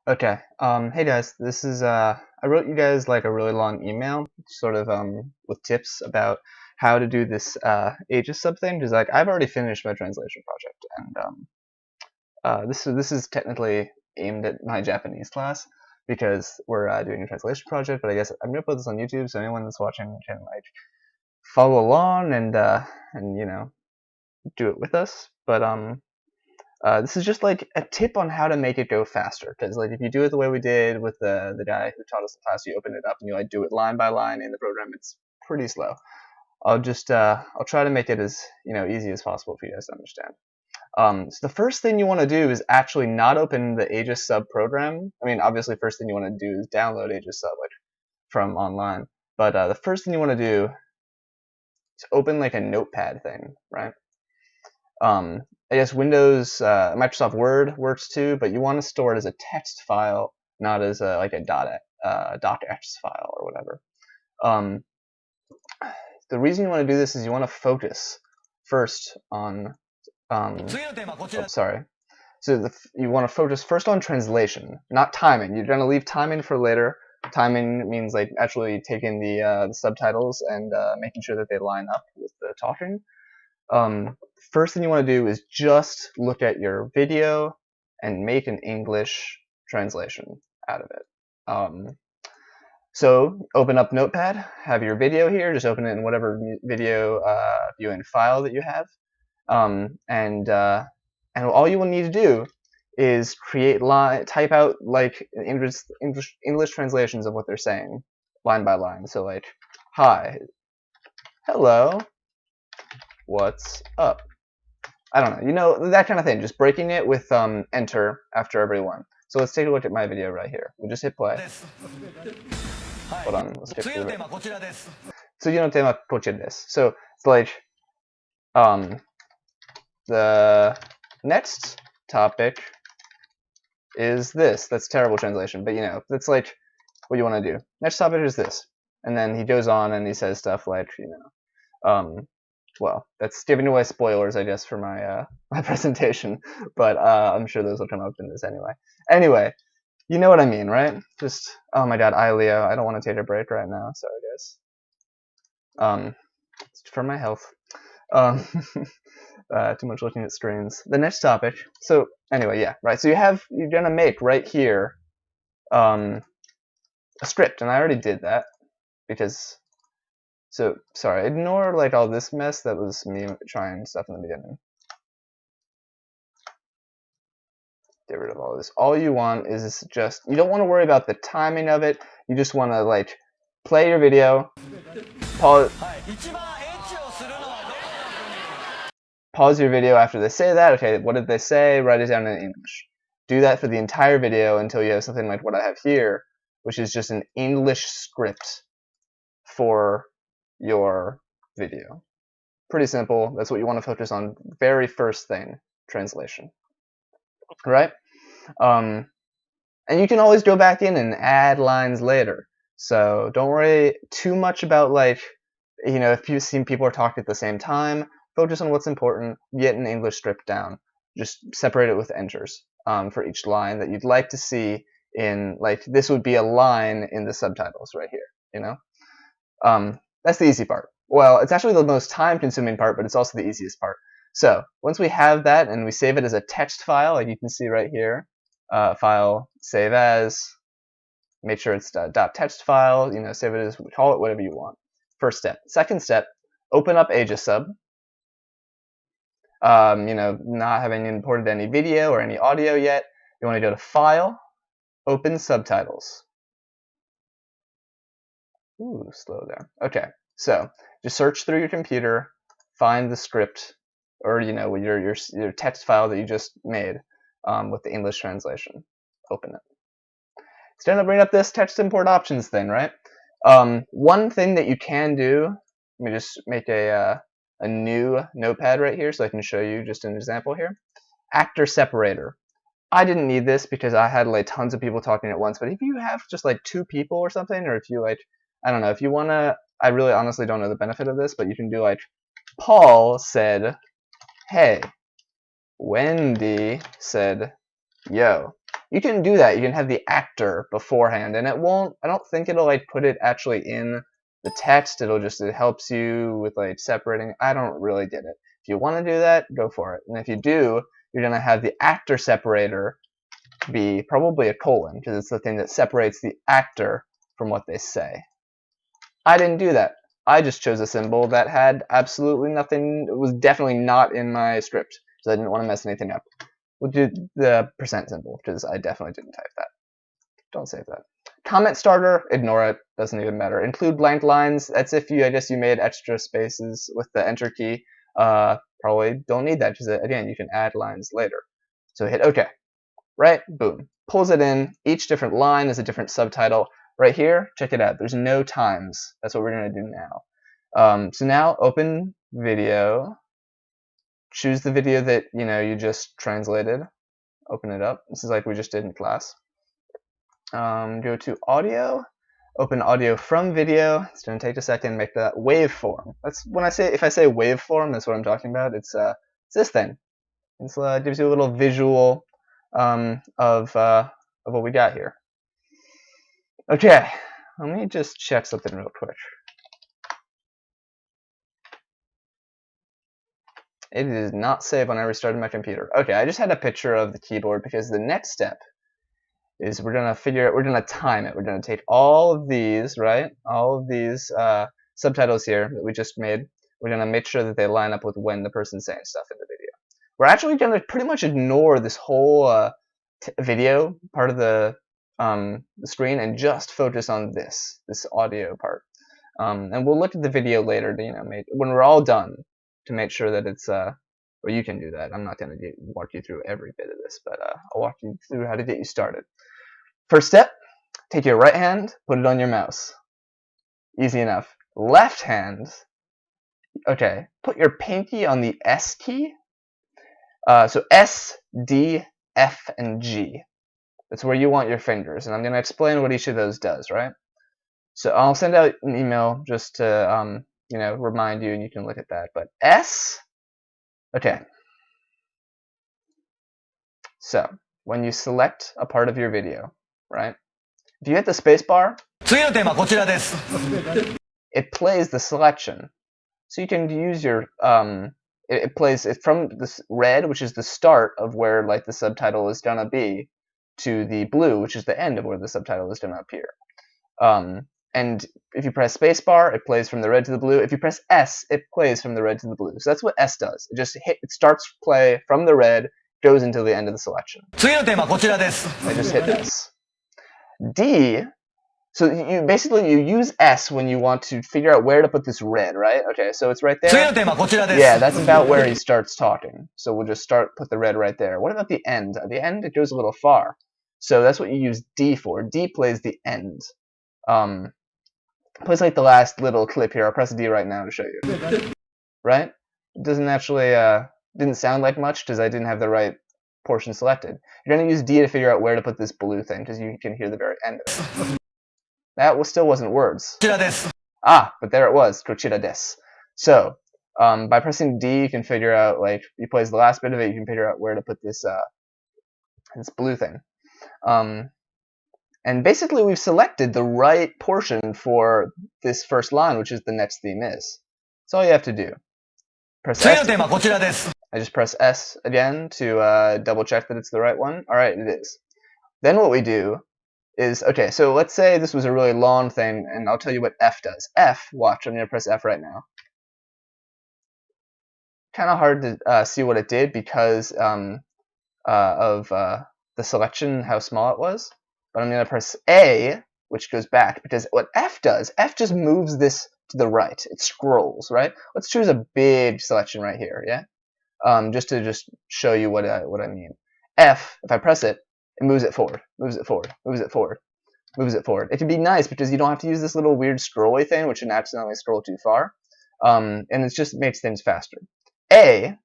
Okay. Hey guys, this is I wrote you guys like a really long email, sort of with tips about how to do this Aegis sub thing, because like I've already finished my translation project, and this is technically aimed at my Japanese class because we're doing a translation project. But I guess I'm gonna put this on YouTube, so anyone that's watching can like follow along and do it with us. But this is just like a tip on how to make it go faster, because like if you do it the way we did with the guy who taught us the class, you open it up and you like do it line by line in the program. It's pretty slow. I'll try to make it as easy as possible for you guys to understand. So the first thing you want to do is actually not open the Aegis sub program. I mean, obviously, first thing you want to do is download Aegis sub like from online. But the first thing you want to do is open like a notepad thing, right? I guess Windows, Microsoft Word works too, but you want to store it as a text file, not as like a docx file or whatever. The reason you want to do this is you want to focus first on, sorry. So you want to focus first on translation, not timing. You're going to leave timing for later. Timing means like actually taking the subtitles and making sure that they line up with the talking. First thing you want to do is just look at your video and make an English translation out of it. So open up Notepad, have your video here, just open it in whatever video viewing file that you have, and all you will need to do is type out like English translations of what they're saying, line by line. So like, hi, hello, what's up? I don't know, that kind of thing. Just breaking it with enter after every one. So let's take a look at my video right here. We'll just hit play. Hold on, let's get through it. So it's like the next topic is this. That's terrible translation, but that's like what you want to do. Next topic is this. And then he goes on and he says stuff like, well, that's giving away spoilers, I guess, for my my presentation, but I'm sure those will come up in this anyway. Anyway, you know what I mean, right? Just, oh my god, Leo, I don't want to take a break right now, sorry guys. It's for my health. Too much looking at screens. The next topic, so anyway, yeah, right, so you're gonna make right here a script, and I already did that, because so, sorry, ignore like all this mess. That was me trying stuff in the beginning. Get rid of all this. All you want is just, you don't want to worry about the timing of it. You just want to like play your video, pause your video after they say that. Okay, what did they say? Write it down in English. Do that for the entire video until you have something like what I have here, which is just an English script for your video. Pretty simple. That's what you want to focus on. Very first thing, translation. Right? And you can always go back in and add lines later. So don't worry too much about like, if you've seen people are talking at the same time, focus on what's important, get an English script down. Just separate it with enters for each line that you'd like to see in, like, this would be a line in the subtitles right here, That's the easy part. Well, it's actually the most time-consuming part, but it's also the easiest part. So once we have that and we save it as a text file, like you can see right here, file, save as, make sure it's .text file, save it as, call it whatever you want. First step. Second step, open up Aegis sub. Not having imported any video or any audio yet, you want to go to File, Open Subtitles. Ooh, slow there. Okay, so just search through your computer, find the script, or your text file that you just made with the English translation. Open it. It's going to bring up this text import options thing, right? One thing that you can do, let me just make a new notepad right here so I can show you just an example here. Actor separator. I didn't need this because I had like tons of people talking at once, but if you have just like 2 people or something, or if you like, I don't know, if you want to, I really honestly don't know the benefit of this, but you can do like, Paul said, hey, Wendy said, yo. you can do that. You can have the actor beforehand, and it won't, I don't think it'll like put it actually in the text. It'll just, it helps you with like separating. I don't really get it. If you want to do that, go for it. And if you do, you're going to have the actor separator be probably a colon, because it's the thing that separates the actor from what they say. I didn't do that. I just chose a symbol that had absolutely nothing. It was definitely not in my script, so I didn't want to mess anything up. We'll do the percent symbol, because I definitely didn't type that. Don't save that. Comment starter, ignore it. Doesn't even matter. Include blank lines. That's if you, I guess you made extra spaces with the enter key. Probably don't need that, because again, you can add lines later. So hit OK. Right? Boom. Pulls it in. Each different line is a different subtitle. Right here, check it out. There's no times. That's what we're going to do now. So now open video. Choose the video that you just translated. Open it up. This is like we just did in class. Go to audio. Open audio from video. It's going to take a second. Make that waveform. That's when if I say waveform, that's what I'm talking about. It's this thing. It gives you a little visual of what we got here. Okay, let me just check something real quick. It did not save when I restarted my computer. Okay, I just had a picture of the keyboard, because the next step is we're gonna time it. We're gonna take all of these, right? All of these subtitles here that we just made. We're gonna make sure that they line up with when the person's saying stuff in the video. We're actually gonna pretty much ignore this whole video part of the screen and just focus on this audio part. And we'll look at the video later to when we're all done, to make sure that it's well, you can do that. I'm not going to walk you through every bit of this, but I'll walk you through how to get you started. First step, take your right hand, put it on your mouse. Easy enough. Left hand, okay, put your pinky on the S key. So S, D, F, and G. That's where you want your fingers, and I'm going to explain what each of those does, right? So I'll send out an email just to remind you, and you can look at that. But S, okay. So when you select a part of your video, right? If you hit the space bar, it plays the selection. So you can use your it plays it from this red, which is the start of where like the subtitle is gonna be, to the blue, which is the end of where the subtitle is gonna appear. And if you press spacebar, it plays from the red to the blue. If you press S, it plays from the red to the blue. So that's what S does. It starts play from the red, goes until the end of the selection. I just hit S. D, so you use S when you want to figure out where to put this red, right? Okay, so it's right there. Yeah, that's about where he starts talking. So we'll just put the red right there. What about the end? At the end, it goes a little far. So that's what you use D for. D plays the end. Plays like the last little clip here. I'll press D right now to show you. Right? It doesn't actually, didn't sound like much because I didn't have the right portion selected. You're going to use D to figure out where to put this blue thing, because you can hear the very end of it. That still wasn't words. Ah, but there it was. Kochira desu. So, by pressing D, you can figure out, like, he plays the last bit of it, you can figure out where to put this blue thing. And basically, we've selected the right portion for this first line, which is the next theme is. That's all you have to do. Press S. I just press S again to double check that it's the right one. All right, it is. Then what we do is, okay, so let's say this was a really long thing, and I'll tell you what F does. F, watch, I'm going to press F right now. Kind of hard to see what it did because of the selection, how small it was. But I'm going to press A, which goes back, because what F does, F just moves this to the right. It scrolls, right? Let's choose a big selection right here, yeah? Just to show you what I mean. F, if I press it, it moves it forward, moves it forward, moves it forward, moves it forward. It can be nice because you don't have to use this little weird scrolly thing, which can accidentally scroll too far. And it just makes things faster. A,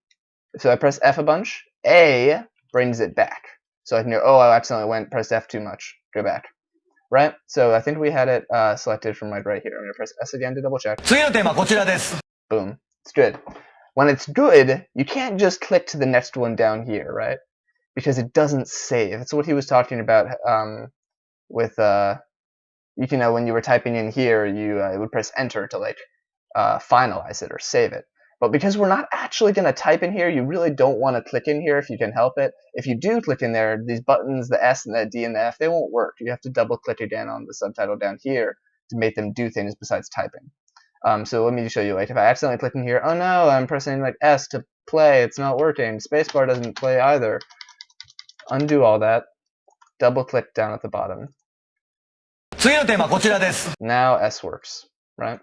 so I press F a bunch, A brings it back. So I can go, oh, I accidentally pressed F too much, go back. Right? So I think we had it selected from right here. I'm going to press S again to double check. Boom. It's good. When it's good, you can't just click to the next one down here, right? because it doesn't save. It's what he was talking about with you know, when you were typing in here, you would press enter to like finalize it or save it. But because we're not actually going to type in here, you really don't want to click in here if you can help it. If you do click in there, these buttons, the S and the D and the F, they won't work. You have to double click again on the subtitle down here to make them do things besides typing. So let me show you, like if I accidentally click in here, oh no, I'm pressing like S to play, it's not working. Spacebar doesn't play either. Undo all that, double click down at the bottom. Now S works, right?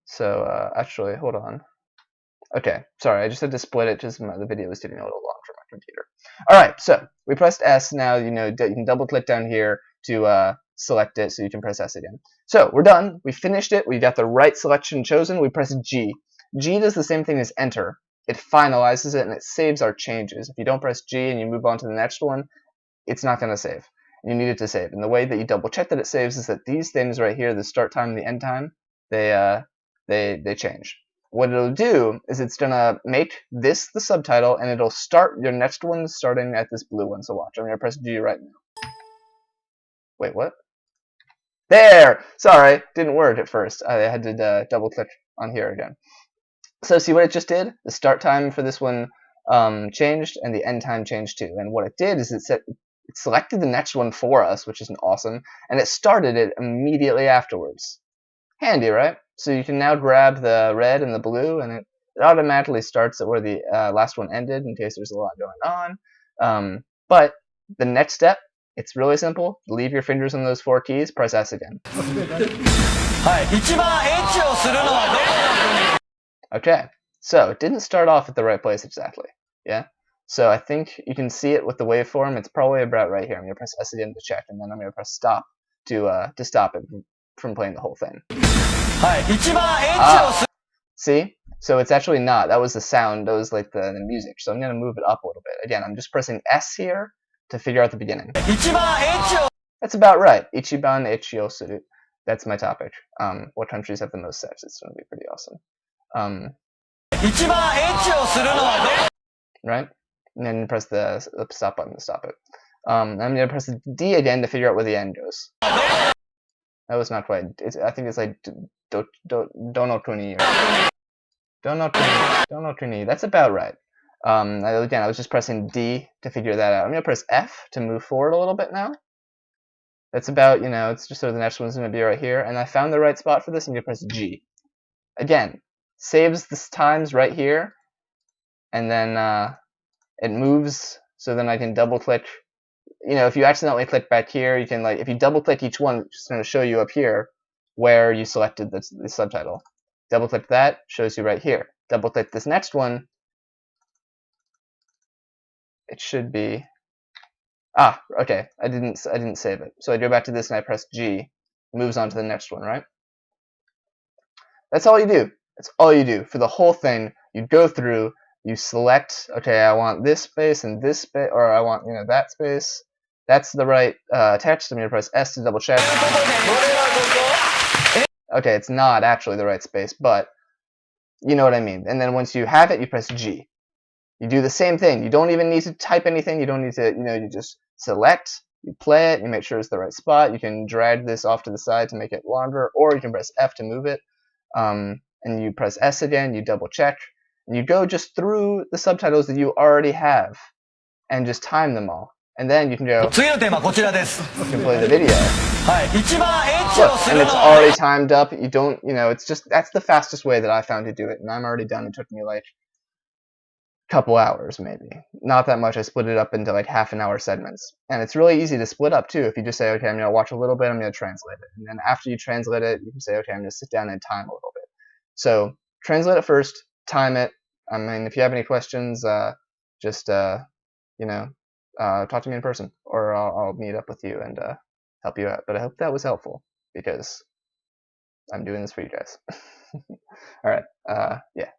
So actually, hold on. Okay, sorry, I just had to split it because the video was getting a little long for my computer. All right, so we pressed S. Now you know you can double click down here to select it, so you can press S again. So we're done. We finished it. We got the right selection chosen. We press G. G does the same thing as Enter. It finalizes it and it saves our changes. If you don't press G and you move on to the next one, it's not going to save. You need it to save. And the way that you double check that it saves is that these things right here, the start time and the end time, they change. What it'll do is it's gonna make this the subtitle, and it'll start your next one starting at this blue one. So watch, I'm gonna press G right now. Wait, what? There! Sorry, didn't work at first. I had to double click on here again. So see what it just did? The start time for this one changed, and the end time changed too. And what it did is it selected the next one for us, which is awesome, and it started it immediately afterwards. Handy, right? So you can now grab the red and the blue, and it automatically starts at where the last one ended in case there's a lot going on. But the next step, it's really simple. Leave your fingers on those 4 keys, press S again. Okay, so it didn't start off at the right place exactly. Yeah? So I think you can see it with the waveform. It's probably about right here. I'm going to press S again to check, and then I'm going to press stop to stop it from playing the whole thing. See? So it's actually not. That was the sound. That was like the music. So I'm going to move it up a little bit. Again, I'm just pressing S here to figure out the beginning. That's about right. Ichiban Echio Suru. That's my topic. What countries have the most sex? It's going to be pretty awesome. Right? And then press the stop button to stop it. I'm going to press D again to figure out where the end goes. That was not quite. I think it's like Donokuni. Donokuni. That's about right. Again, I was just pressing D to figure that out. I'm going to press F to move forward a little bit now. That's about, you know, it's just so the next one's going to be right here. And I found the right spot for this. I'm going to press G. Again, saves the times right here. And then it moves, so then I can double click. You know, if you accidentally click back here, you can, like, if you double click each one, it's just going to show you up here where you selected the subtitle. Double click that, shows you right here. Double click this next one, it should be, okay, I didn't save it. So I go back to this and I press G, it moves on to the next one, right? That's all you do. That's all you do. For the whole thing, you go through, you select, okay, I want this space and this space, or I want, you know, that space. That's the right text. I'm going to press S to double check. Okay, it's not actually the right space, but you know what I mean. And then once you have it, you press G. You do the same thing. You don't even need to type anything. You don't need to, you know, you just select, you play it, you make sure it's the right spot. You can drag this off to the side to make it longer, or you can press F to move it. And you press S again, you double check, and you go just through the subtitles that you already have and just time them all. And then you can go, you can play the video. Look, and it's already timed up. You don't, you know, it's just, that's the fastest way that I found to do it. And I'm already done. It took me like a couple hours, maybe. Not that much. I split it up into like half-an-hour segments. And it's really easy to split up too. If you just say, okay, I'm going to watch a little bit, I'm going to translate it. And then after you translate it, you can say, okay, I'm going to sit down and time a little bit. So translate it first, time it. I mean, if you have any questions, just, you know, talk to me in person, or I'll meet up with you and help you out. But I hope that was helpful, because I'm doing this for you guys. All right. Yeah.